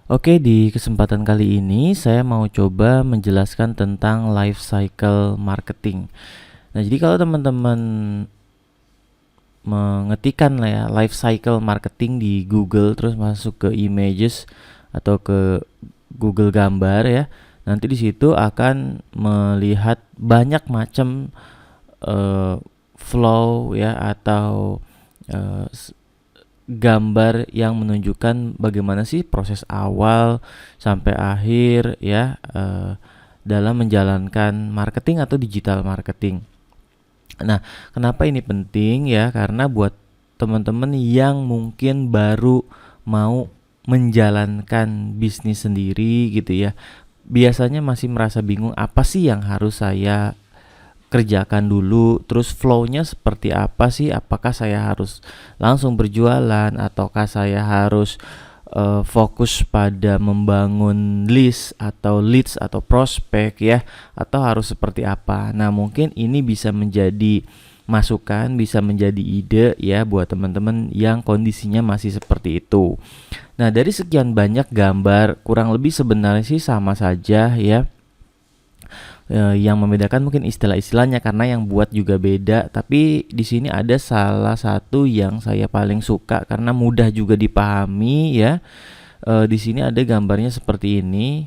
Oke, di kesempatan kali ini saya mau coba menjelaskan tentang life cycle marketing. Nah, jadi kalau teman-teman mengetikkan lah ya life cycle marketing di Google terus masuk ke images atau ke Google gambar ya, nanti di situ akan melihat banyak macam eh, flow ya atau eh, gambar yang menunjukkan bagaimana sih proses awal sampai akhir ya dalam menjalankan marketing atau digital marketing. Nah, kenapa ini penting ya? Karena buat teman-teman yang mungkin baru mau menjalankan bisnis sendiri gitu ya, biasanya masih merasa bingung apa sih yang harus saya kerjakan dulu, terus flow-nya seperti apa sih? Apakah saya harus langsung berjualan ataukah saya harus fokus pada membangun list atau leads atau prospek ya, atau harus seperti apa? Nah, mungkin ini bisa menjadi masukan, bisa menjadi ide ya buat teman-teman yang kondisinya masih seperti itu. Nah, dari sekian banyak gambar, kurang lebih sebenarnya sih sama saja ya. Yang membedakan mungkin istilah-istilahnya karena yang buat juga beda, tapi di sini ada salah satu yang saya paling suka karena mudah juga dipahami ya. Di sini ada gambarnya seperti ini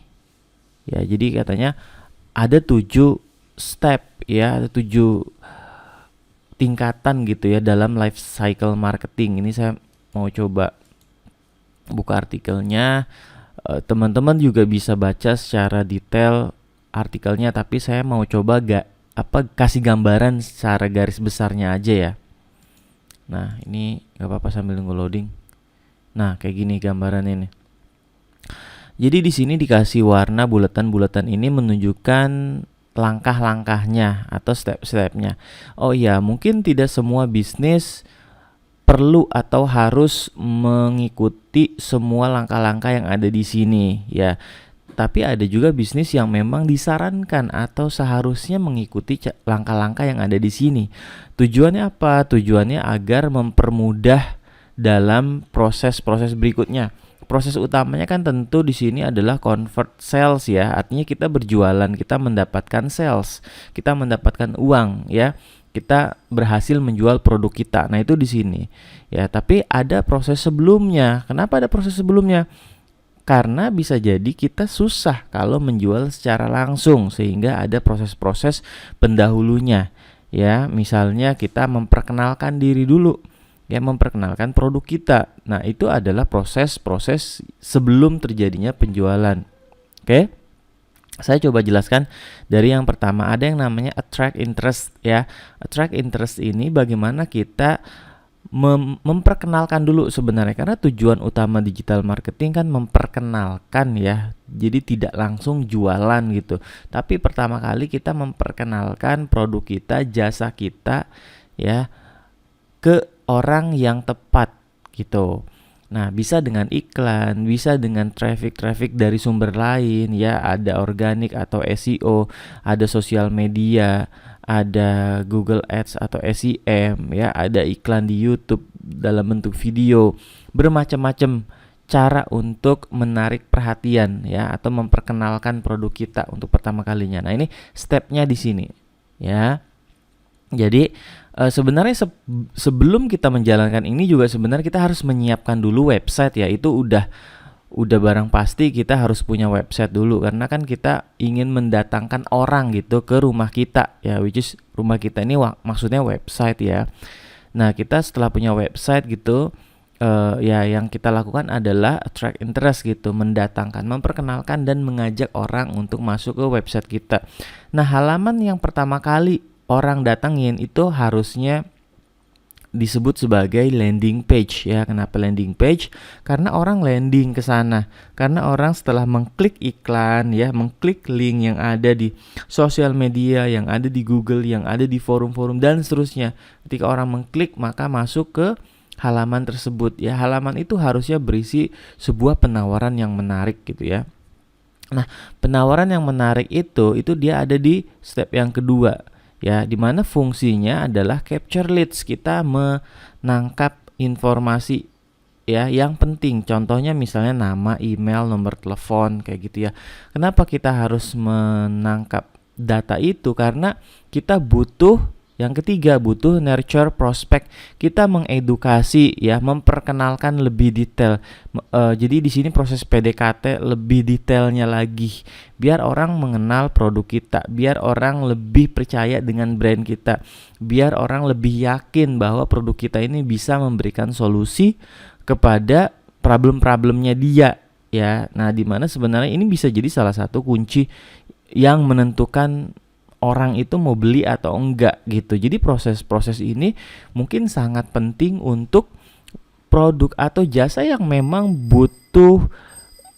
ya, jadi katanya ada 7 step ya, ada 7 tingkatan gitu ya dalam life cycle marketing. Ini saya mau coba buka artikelnya. Teman-teman juga bisa baca secara detail artikelnya, tapi saya mau coba kasih gambaran secara garis besarnya aja ya. Nah, ini nggak apa-apa sambil nunggu loading. Nah, kayak gini gambaran ini. Jadi di sini dikasih warna bulatan-bulatan ini menunjukkan langkah-langkahnya atau step-stepnya. Oh iya, mungkin tidak semua bisnis perlu atau harus mengikuti semua langkah-langkah yang ada di sini ya. Tapi ada juga bisnis yang memang disarankan atau seharusnya mengikuti langkah-langkah yang ada di sini. Tujuannya apa? Tujuannya agar mempermudah dalam proses-proses berikutnya. Proses utamanya kan tentu di sini adalah convert sales ya. Artinya kita berjualan, kita mendapatkan sales, kita mendapatkan uang ya. Kita berhasil menjual produk kita. Nah, itu di sini. Ya, tapi ada proses sebelumnya. Kenapa ada proses sebelumnya? Karena bisa jadi kita susah kalau menjual secara langsung, sehingga ada proses-proses pendahulunya. Ya, misalnya kita memperkenalkan diri dulu, ya, memperkenalkan produk kita. Nah, itu adalah proses-proses sebelum terjadinya penjualan. Oke? Saya coba jelaskan dari yang pertama, ada yang namanya attract interest ya. Attract interest ini bagaimana kita memperkenalkan dulu sebenarnya, karena tujuan utama digital marketing kan memperkenalkan ya. Jadi tidak langsung jualan gitu. Tapi pertama kali kita memperkenalkan produk kita, jasa kita ya ke orang yang tepat gitu. Nah, bisa dengan iklan, bisa dengan traffic dari sumber lain ya, ada organik atau SEO, ada sosial media, ada Google Ads atau SEM ya, ada iklan di YouTube dalam bentuk video. Bermacam-macam cara untuk menarik perhatian ya atau memperkenalkan produk kita untuk pertama kalinya. Nah, ini stepnya di sini ya. Jadi sebenarnya sebelum kita menjalankan ini juga sebenarnya kita harus menyiapkan dulu website ya. Itu udah barang pasti kita harus punya website dulu, karena kan kita ingin mendatangkan orang gitu ke rumah kita ya, which is rumah kita ini maksudnya website ya. Nah, kita setelah punya website gitu ya, yang kita lakukan adalah attract interest gitu, mendatangkan, memperkenalkan dan mengajak orang untuk masuk ke website kita. Nah, halaman yang pertama kali orang datangin itu harusnya disebut sebagai landing page ya. Kenapa landing page? Karena orang landing ke sana. Karena orang setelah mengklik iklan ya, mengklik link yang ada di sosial media, yang ada di Google, yang ada di forum-forum dan seterusnya. Ketika orang mengklik maka masuk ke halaman tersebut ya. Halaman itu harusnya berisi sebuah penawaran yang menarik gitu ya. Nah, penawaran yang menarik itu dia ada di step yang kedua. Ya, dimana fungsinya adalah capture leads, kita menangkap informasi ya yang penting. Contohnya misalnya nama, email, nomor telepon kayak gitu ya. Kenapa kita harus menangkap data itu? Karena kita butuh, yang ketiga, butuh nurture prospek. Kita mengedukasi ya, memperkenalkan lebih detail. Jadi di sini proses PDKT lebih detailnya lagi, biar orang mengenal produk kita, biar orang lebih percaya dengan brand kita, biar orang lebih yakin bahwa produk kita ini bisa memberikan solusi kepada problem-problemnya dia ya. Nah, di mana sebenarnya ini bisa jadi salah satu kunci yang menentukan orang itu mau beli atau enggak gitu. Jadi proses-proses ini mungkin sangat penting untuk produk atau jasa yang memang butuh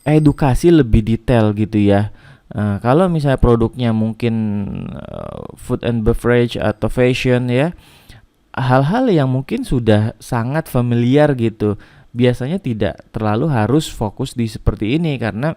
edukasi lebih detail gitu ya. Kalau misalnya produknya mungkin food and beverage atau fashion ya, hal-hal yang mungkin sudah sangat familiar gitu, biasanya tidak terlalu harus fokus di seperti ini, karena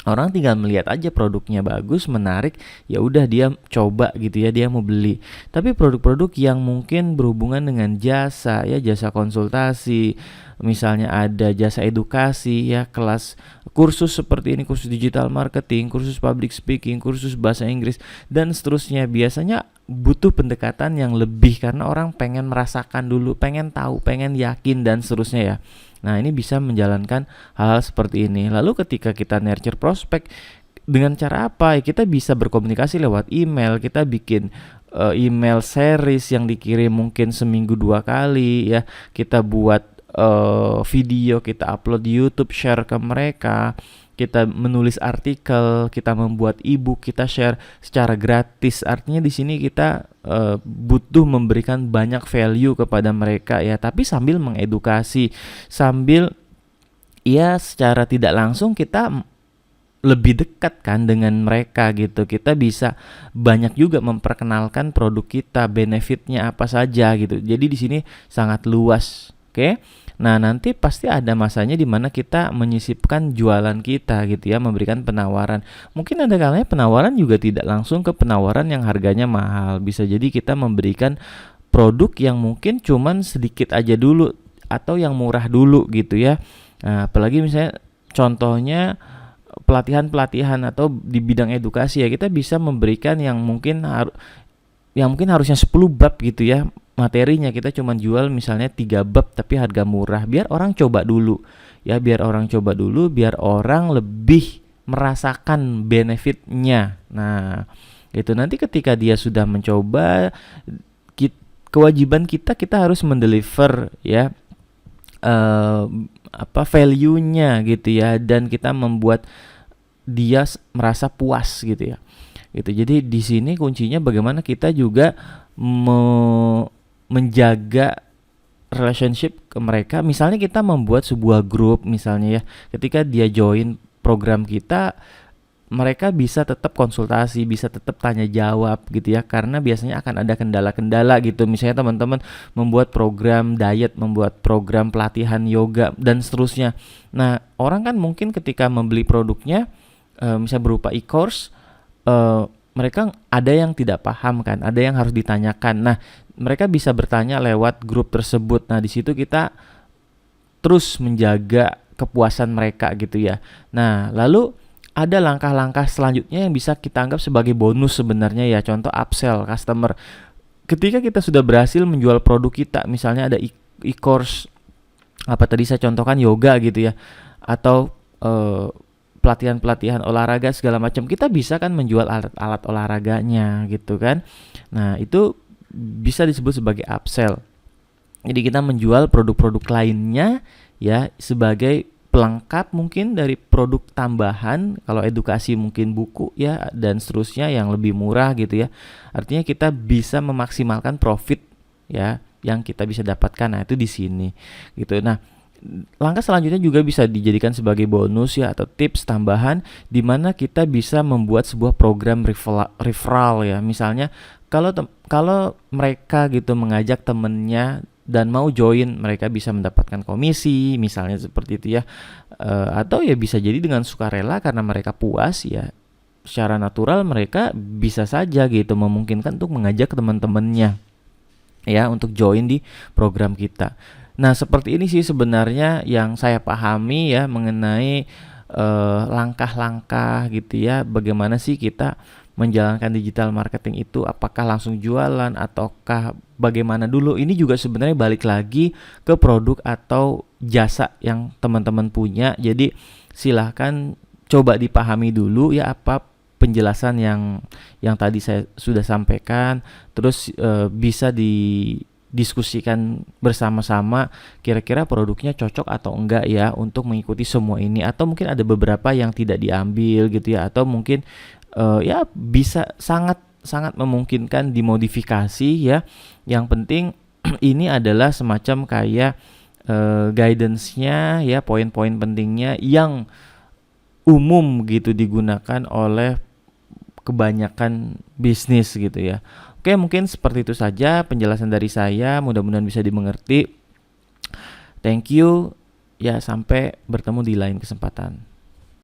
orang tinggal melihat aja produknya bagus, menarik, ya udah dia coba gitu ya, dia mau beli. Tapi produk-produk yang mungkin berhubungan dengan jasa ya, jasa konsultasi, misalnya ada jasa edukasi ya, kelas kursus seperti ini, kursus digital marketing, kursus public speaking, kursus bahasa Inggris dan seterusnya, biasanya butuh pendekatan yang lebih karena orang pengen merasakan dulu, pengen tahu, pengen yakin dan seterusnya ya. Nah, ini bisa menjalankan hal seperti ini. Lalu ketika kita nurture prospek, dengan cara apa? Kita bisa berkomunikasi lewat email. Kita bikin email series yang dikirim mungkin seminggu 2 kali ya. Kita buat video, kita upload di YouTube, share ke mereka. Kita menulis artikel, kita membuat ebook, kita share secara gratis. Artinya di sini kita butuh memberikan banyak value kepada mereka ya, tapi sambil mengedukasi, sambil ya secara tidak langsung kita lebih dekat kan dengan mereka gitu. Kita bisa banyak juga memperkenalkan produk kita, benefitnya apa saja gitu. Jadi di sini sangat luas. Oke. Nah, nanti pasti ada masanya di mana kita menyisipkan jualan kita gitu ya, memberikan penawaran. Mungkin ada kalanya penawaran juga tidak langsung ke penawaran yang harganya mahal. Bisa jadi kita memberikan produk yang mungkin cuman sedikit aja dulu atau yang murah dulu gitu ya. Nah, apalagi misalnya contohnya pelatihan-pelatihan atau di bidang edukasi ya, kita bisa memberikan yang mungkin harusnya 10 bab gitu ya. Materinya kita cuma jual misalnya 3 bab tapi harga murah, biar orang coba dulu ya, biar orang lebih merasakan benefitnya. Nah, itu nanti ketika dia sudah mencoba, kewajiban kita harus mendeliver ya value-nya gitu ya, dan kita membuat dia merasa puas gitu ya. Gitu. Jadi di sini kuncinya bagaimana kita juga menjaga relationship ke mereka. Misalnya kita membuat sebuah grup misalnya ya, ketika dia join program kita, mereka bisa tetap konsultasi, bisa tetap tanya jawab gitu ya, karena biasanya akan ada kendala-kendala gitu. Misalnya teman-teman membuat program diet, membuat program pelatihan yoga dan seterusnya. Nah, orang kan mungkin ketika membeli produknya misalnya berupa e-course, mereka ada yang tidak paham kan, ada yang harus ditanyakan. Nah, mereka bisa bertanya lewat grup tersebut. Nah, di situ kita terus menjaga kepuasan mereka gitu ya. Nah, lalu ada langkah-langkah selanjutnya yang bisa kita anggap sebagai bonus sebenarnya ya. Contoh upsell customer. Ketika kita sudah berhasil menjual produk kita, misalnya ada e-course apa tadi saya contohkan yoga gitu ya, atau pelatihan-pelatihan olahraga segala macam, kita bisa kan menjual alat-alat olahraganya gitu kan. Nah, itu bisa disebut sebagai upsell. Jadi kita menjual produk-produk lainnya ya sebagai pelengkap mungkin dari produk tambahan. Kalau edukasi mungkin buku ya dan seterusnya yang lebih murah gitu ya. Artinya kita bisa memaksimalkan profit ya yang kita bisa dapatkan. Nah, itu di sini gitu. Nah, langkah selanjutnya juga bisa dijadikan sebagai bonus ya, atau tips tambahan di mana kita bisa membuat sebuah program referral ya. Misalnya kalau mereka gitu mengajak temennya dan mau join, mereka bisa mendapatkan komisi misalnya seperti itu ya. Atau ya bisa jadi dengan sukarela karena mereka puas ya. Secara natural mereka bisa saja gitu memungkinkan untuk mengajak teman-temannya ya untuk join di program kita. Nah, seperti ini sih sebenarnya yang saya pahami ya mengenai langkah-langkah gitu ya, bagaimana sih kita menjalankan digital marketing itu, apakah langsung jualan ataukah bagaimana dulu. Ini juga sebenarnya balik lagi ke produk atau jasa yang teman-teman punya. Jadi silahkan coba dipahami dulu ya apa penjelasan yang tadi saya sudah sampaikan, terus bisa didiskusikan bersama-sama kira-kira produknya cocok atau enggak ya untuk mengikuti semua ini, atau mungkin ada beberapa yang tidak diambil gitu ya, atau mungkin ya bisa sangat sangat memungkinkan dimodifikasi ya. Yang penting ini adalah semacam kayak guidance-nya ya, poin-poin pentingnya yang umum gitu digunakan oleh kebanyakan bisnis gitu ya. Oke, mungkin seperti itu saja penjelasan dari saya, mudah-mudahan bisa dimengerti. Thank you ya, sampai bertemu di lain kesempatan.